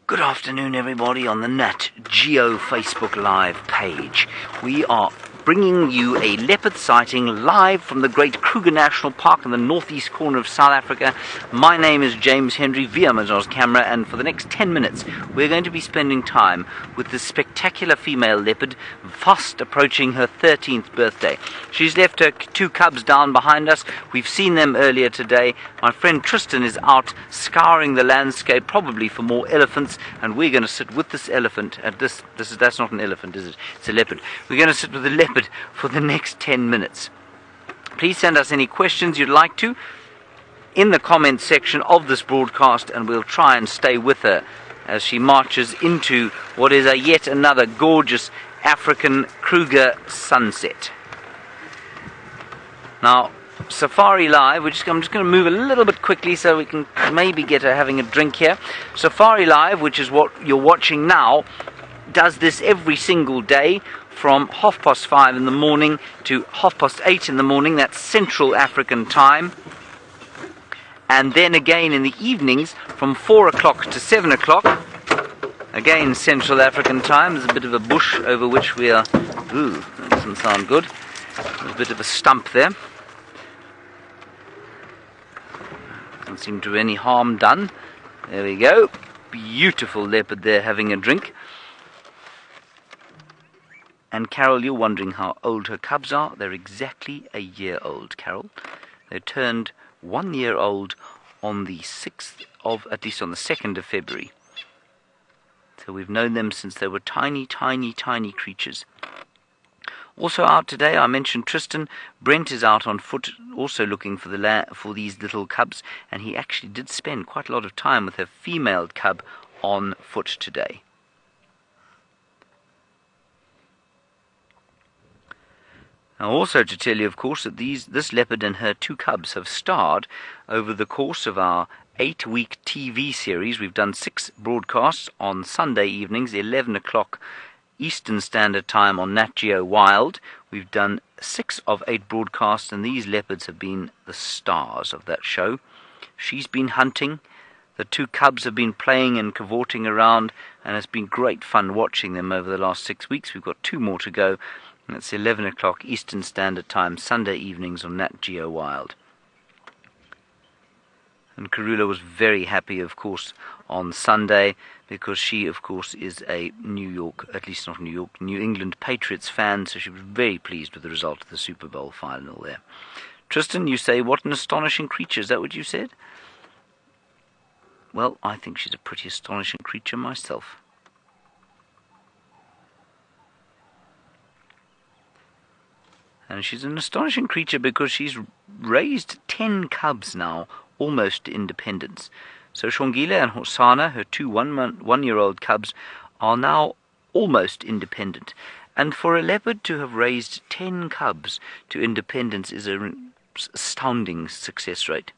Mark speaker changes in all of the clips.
Speaker 1: Good afternoon, everybody, on the Nat Geo Facebook Live page. We are bringing you a leopard sighting live from the Great Kruger National Park in the northeast corner of South Africa. My name is James Henry via Amazon's camera, and for the next 10 minutes we're going to be spending time with this spectacular female leopard fast approaching her 13th birthday. She's left her two cubs down behind us. We've seen them earlier today. My friend Tristan is out scouring the landscape, probably for more elephants, and we're going to sit with this elephant at that's not an elephant, is it? It's a leopard. We're going to sit with the leopard for the next 10 minutes. Please send us any questions you'd like to in the comments section of this broadcast, and we'll try and stay with her as she marches into what is a yet another gorgeous African Kruger sunset. Now, Safari Live, I'm just going to move a little bit quickly so we can maybe get her having a drink here. Safari Live, which is what you're watching now, does this every single day from 5:30 in the morning to 8:30 in the morning. That's Central African time. And then again in the evenings from 4 o'clock to 7 o'clock. Again Central African time. There's a bit of a bush over which we are... Ooh, that doesn't sound good. There's a bit of a stump there. Doesn't seem to be any harm done. There we go. Beautiful leopard there having a drink. And Carol, you're wondering how old her cubs are. They're exactly a year old, Carol. They turned 1 year old on the 2nd of February. So we've known them since they were tiny, tiny, tiny creatures. Also out today, I mentioned Tristan. Brent is out on foot, also looking for these little cubs, and he actually did spend quite a lot of time with her female cub on foot today. Now, also to tell you, of course, that this leopard and her two cubs have starred over the course of our 8-week TV series. We've done 6 broadcasts on Sunday evenings, 11 o'clock Eastern Standard Time on Nat Geo Wild. We've done 6 of 8 broadcasts, and these leopards have been the stars of that show. She's been hunting. The two cubs have been playing and cavorting around, and it's been great fun watching them over the last 6 weeks. We've got 2 more to go. That's 11 o'clock Eastern Standard Time, Sunday evenings on Nat Geo Wild. And Karula was very happy, of course, on Sunday, because she, of course, is a New England Patriots fan, so she was very pleased with the result of the Super Bowl final there. Tristan, you say, what an astonishing creature. Is that what you said? Well, I think she's a pretty astonishing creature myself. And she's an astonishing creature because she's raised 10 cubs now, almost to independence. So Shongile and Hosana, her two one-year-old cubs, are now almost independent. And for a leopard to have raised 10 cubs to independence is an astounding success rate.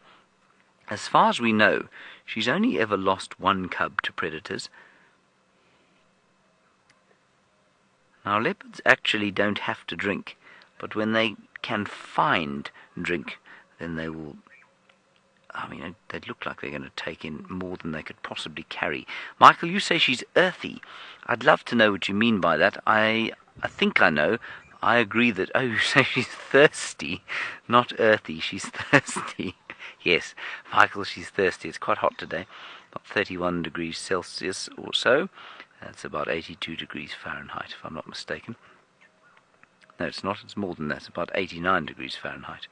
Speaker 1: As far as we know, she's only ever lost 1 cub to predators. Now, leopards actually don't have to drink, but when they can find drink, then they will, they'd look like they're going to take in more than they could possibly carry. Michael, you say she's earthy. I'd love to know what you mean by that. I think I know. I agree that, you say she's thirsty, not earthy. She's thirsty. Yes, Michael, she's thirsty. It's quite hot today, about 31 degrees Celsius or so. That's about 82 degrees Fahrenheit, if I'm not mistaken. No, it's not. It's more than that. It's about 89 degrees Fahrenheit.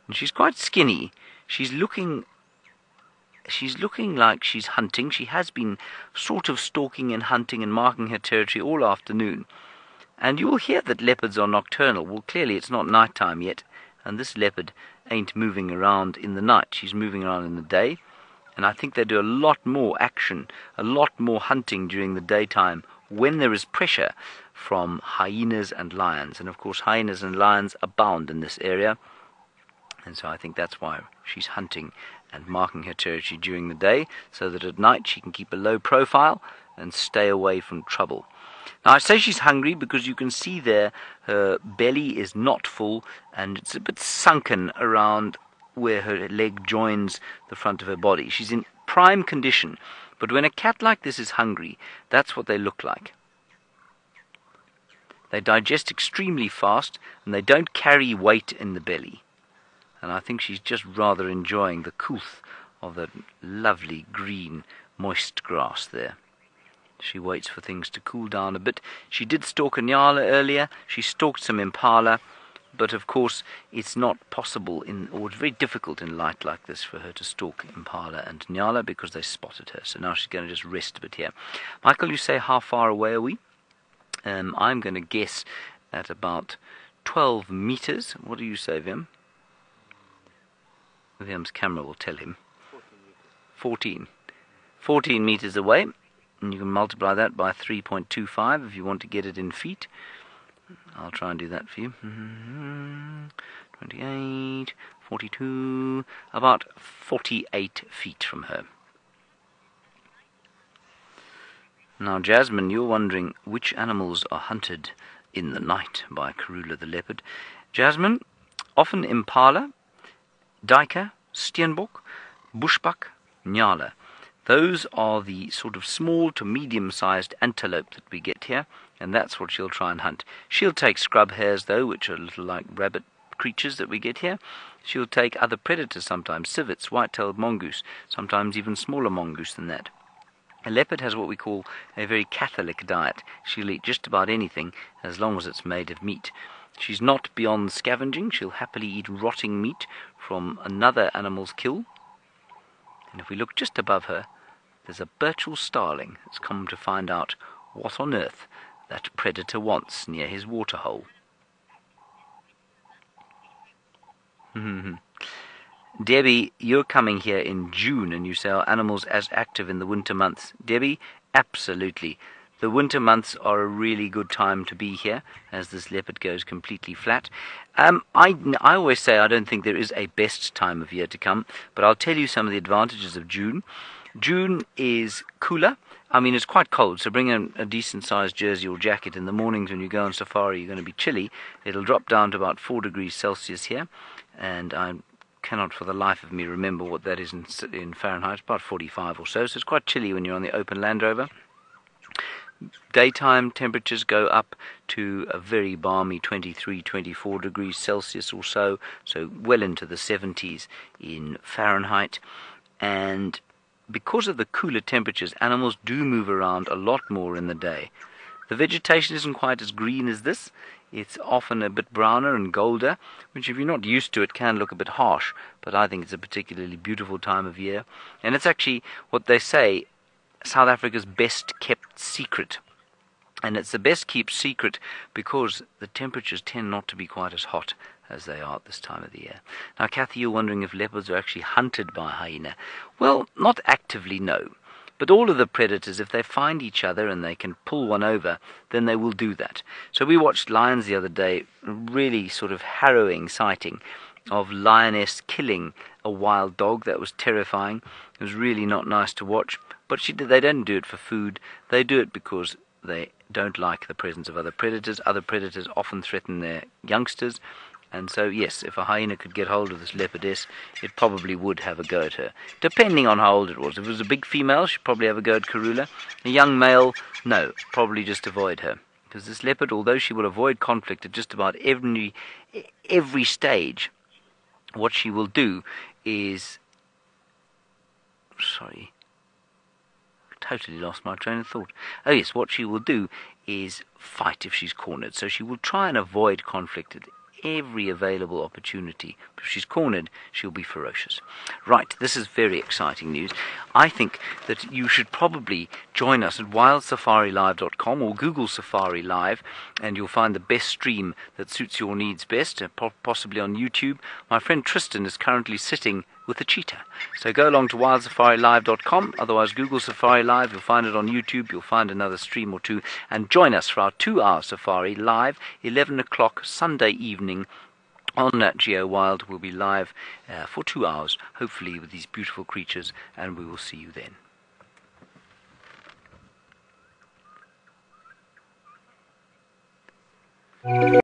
Speaker 1: And she's quite skinny. She's looking like she's hunting. She has been sort of stalking and hunting and marking her territory all afternoon. And you will hear that leopards are nocturnal. Well, clearly it's not night time yet, and this leopard ain't moving around in the night. She's moving around in the day, and I think they do a lot more action, a lot more hunting during the daytime when there is pressure from hyenas and lions. And of course hyenas and lions abound in this area, and so I think that's why she's hunting and marking her territory during the day, so that at night she can keep a low profile and stay away from trouble. Now, I say she's hungry because you can see there her belly is not full, and it's a bit sunken around where her leg joins the front of her body. She's in prime condition. But when a cat like this is hungry, that's what they look like. They digest extremely fast, and they don't carry weight in the belly. And I think she's just rather enjoying the coolth of the lovely green, moist grass there. She waits for things to cool down a bit. She did stalk a nyala earlier. She stalked some impala. But of course, it's not possible or it's very difficult in light like this for her to stalk impala and nyala because they spotted her. So now she's going to just rest a bit here. Michael, you say how far away are we? I'm going to guess at about 12 meters. What do you say, Vim? Vim's camera will tell him. 14 meters away. And you can multiply that by 3.25 if you want to get it in feet. I'll try and do that for you. 28, 42, about 48 feet from her. Now, Jasmine, you're wondering which animals are hunted in the night by Karula the leopard. Jasmine, often impala, duiker, steenbok, bushbuck, nyala. Those are the sort of small to medium-sized antelope that we get here, and that's what she'll try and hunt. She'll take scrub hares, though, which are a little like rabbit creatures that we get here. She'll take other predators sometimes, civets, white-tailed mongoose, sometimes even smaller mongoose than that. A leopard has what we call a very catholic diet. She'll eat just about anything as long as it's made of meat. She's not beyond scavenging. She'll happily eat rotting meat from another animal's kill. And if we look just above her, there's a Birchall starling that's come to find out what on earth that predator wants near his waterhole. Debbie, you're coming here in June and you say are animals as active in the winter months. Debbie, absolutely. The winter months are a really good time to be here as this leopard goes completely flat. I always say I don't think there is a best time of year to come, but I'll tell you some of the advantages of June. June is cooler. I mean, it's quite cold, so bring a decent-sized jersey or jacket. In the mornings when you go on safari, you're going to be chilly. It'll drop down to about 4 degrees Celsius here, and I cannot for the life of me remember what that is in Fahrenheit. It's about 45 or so, so it's quite chilly when you're on the open Land Rover. Daytime temperatures go up to a very balmy 23, 24 degrees Celsius or so, so well into the 70s in Fahrenheit. And because of the cooler temperatures, animals do move around a lot more in the day. The vegetation isn't quite as green as this. It's often a bit browner and golder, which if you're not used to it can look a bit harsh, but I think it's a particularly beautiful time of year. And it's actually what they say, South Africa's best kept secret. And it's the best kept secret because the temperatures tend not to be quite as hot as they are at this time of the year. Now, Kathy, you're wondering if leopards are actually hunted by hyena. Well, not actively, no. But all of the predators, if they find each other and they can pull one over, then they will do that. So we watched lions the other day, a really sort of harrowing sighting of lioness killing a wild dog. That was terrifying. It was really not nice to watch. But they don't do it for food. They do it because they don't like the presence of other predators. Other predators often threaten their youngsters. And so, yes, if a hyena could get hold of this leopardess, it probably would have a go at her, depending on how old it was. If it was a big female, she'd probably have a go at Karula. A young male, no, probably just avoid her. Because this leopard, although she will avoid conflict at just about every stage, what she will do is... Sorry, totally lost my train of thought. Oh yes, what she will do is fight if she's cornered. So she will try and avoid conflict at every available opportunity. If she's cornered, she'll be ferocious. Right, this is very exciting news. I think that you should probably join us at wildsafariLive.com or Google Safari Live, and you'll find the best stream that suits your needs best, possibly on YouTube. My friend Tristan is currently sitting with the cheetah. So go along to wildsafariLive.com, otherwise Google Safari Live, you'll find it on YouTube, you'll find another stream or two, and join us for our 2-hour safari live, 11 o'clock Sunday evening on Nat Geo Wild. We'll be live for 2 hours, hopefully with these beautiful creatures, and we will see you then.